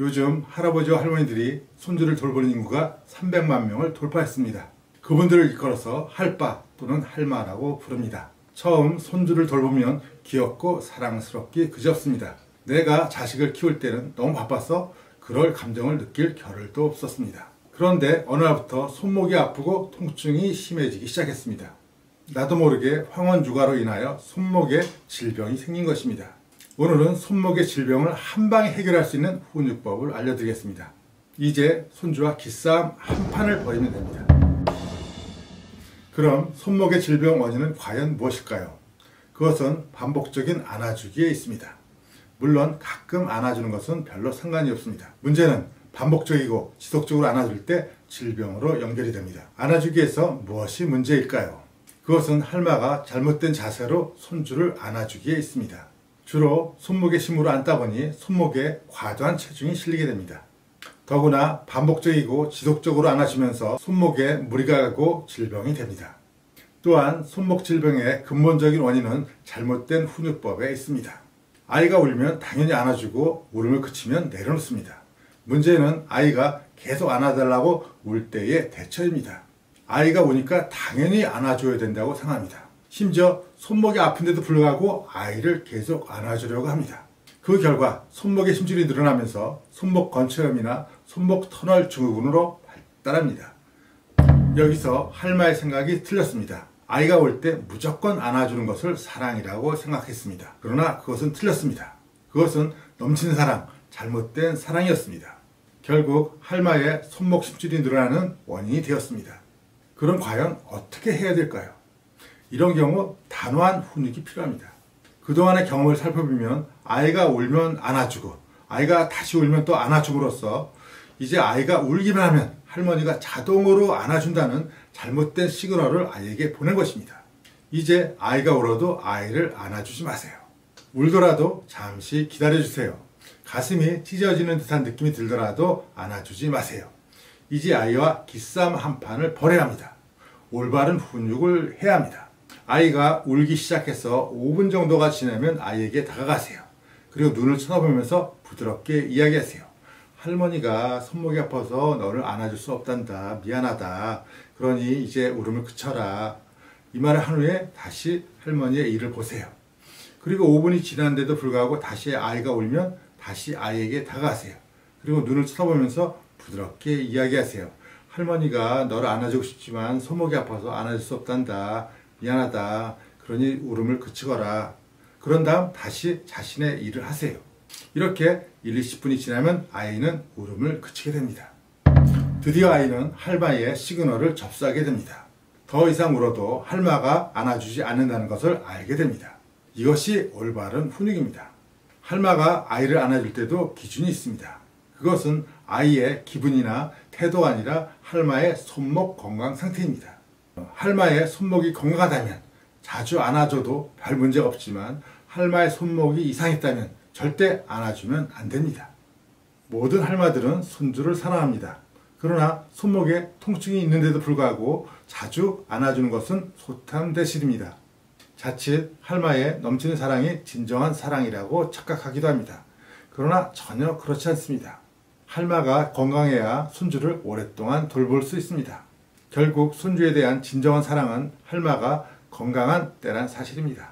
요즘 할아버지와 할머니들이 손주를 돌보는 인구가 300만 명을 돌파했습니다. 그분들을 일컬어서 할빠 또는 할마라고 부릅니다. 처음 손주를 돌보면 귀엽고 사랑스럽기 그지없습니다. 내가 자식을 키울 때는 너무 바빠서 그럴 감정을 느낄 겨를도 없었습니다. 그런데 어느 날부터 손목이 아프고 통증이 심해지기 시작했습니다. 나도 모르게 황원주가로 인하여 손목에 질병이 생긴 것입니다. 오늘은 손목의 질병을 한방에 해결할 수 있는 훈육법을 알려드리겠습니다. 이제 손주와 기싸움 한 판을 벌이면 됩니다. 그럼 손목의 질병 원인은 과연 무엇일까요? 그것은 반복적인 안아주기에 있습니다. 물론 가끔 안아주는 것은 별로 상관이 없습니다. 문제는 반복적이고 지속적으로 안아줄 때 질병으로 연결이 됩니다. 안아주기에서 무엇이 문제일까요? 그것은 할마가 잘못된 자세로 손주를 안아주기에 있습니다. 주로 손목에 힘으로 안다 보니 손목에 과도한 체중이 실리게 됩니다. 더구나 반복적이고 지속적으로 안아주면서 손목에 무리가 가고 질병이 됩니다. 또한 손목 질병의 근본적인 원인은 잘못된 훈육법에 있습니다. 아이가 울면 당연히 안아주고 울음을 그치면 내려놓습니다. 문제는 아이가 계속 안아달라고 울 때의 대처입니다. 아이가 우니까 당연히 안아줘야 된다고 생각합니다. 심지어 손목이 아픈데도 불구하고 아이를 계속 안아주려고 합니다. 그 결과 손목의 힘줄이 늘어나면서 손목 건초염이나 손목 터널 증후군으로 발달합니다. 여기서 할마의 생각이 틀렸습니다. 아이가 올 때 무조건 안아주는 것을 사랑이라고 생각했습니다. 그러나 그것은 틀렸습니다. 그것은 넘치는 사랑, 잘못된 사랑이었습니다. 결국 할마의 손목 힘줄이 늘어나는 원인이 되었습니다. 그럼 과연 어떻게 해야 될까요? 이런 경우 단호한 훈육이 필요합니다. 그동안의 경험을 살펴보면 아이가 울면 안아주고 아이가 다시 울면 또 안아줌으로써 이제 아이가 울기만 하면 할머니가 자동으로 안아준다는 잘못된 시그널을 아이에게 보낸 것입니다. 이제 아이가 울어도 아이를 안아주지 마세요. 울더라도 잠시 기다려주세요. 가슴이 찢어지는 듯한 느낌이 들더라도 안아주지 마세요. 이제 아이와 기싸움 한 판을 벌여야 합니다. 올바른 훈육을 해야 합니다. 아이가 울기 시작해서 5분 정도가 지나면 아이에게 다가가세요. 그리고 눈을 쳐다보면서 부드럽게 이야기하세요. 할머니가 손목이 아파서 너를 안아줄 수 없단다. 미안하다. 그러니 이제 울음을 그쳐라. 이 말을 한 후에 다시 할머니의 이를 보세요. 그리고 5분이 지났는데도 불구하고 다시 아이가 울면 다시 아이에게 다가가세요. 그리고 눈을 쳐다보면서 부드럽게 이야기하세요. 할머니가 너를 안아주고 싶지만 손목이 아파서 안아줄 수 없단다. 미안하다. 그러니 울음을 그치거라. 그런 다음 다시 자신의 일을 하세요. 이렇게 1, 20분이 지나면 아이는 울음을 그치게 됩니다. 드디어 아이는 할마의 시그널을 접수하게 됩니다. 더 이상 울어도 할마가 안아주지 않는다는 것을 알게 됩니다. 이것이 올바른 훈육입니다. 할마가 아이를 안아줄 때도 기준이 있습니다. 그것은 아이의 기분이나 태도가 아니라 할마의 손목 건강 상태입니다. 할마의 손목이 건강하다면 자주 안아줘도 별 문제가 없지만 할마의 손목이 이상했다면 절대 안아주면 안 됩니다. 모든 할마들은 손주를 사랑합니다. 그러나 손목에 통증이 있는데도 불구하고 자주 안아주는 것은 소탐대실입니다. 자칫 할마의 넘치는 사랑이 진정한 사랑이라고 착각하기도 합니다. 그러나 전혀 그렇지 않습니다. 할마가 건강해야 손주를 오랫동안 돌볼 수 있습니다. 결국 손주에 대한 진정한 사랑은 할마가 건강한 때란 사실입니다.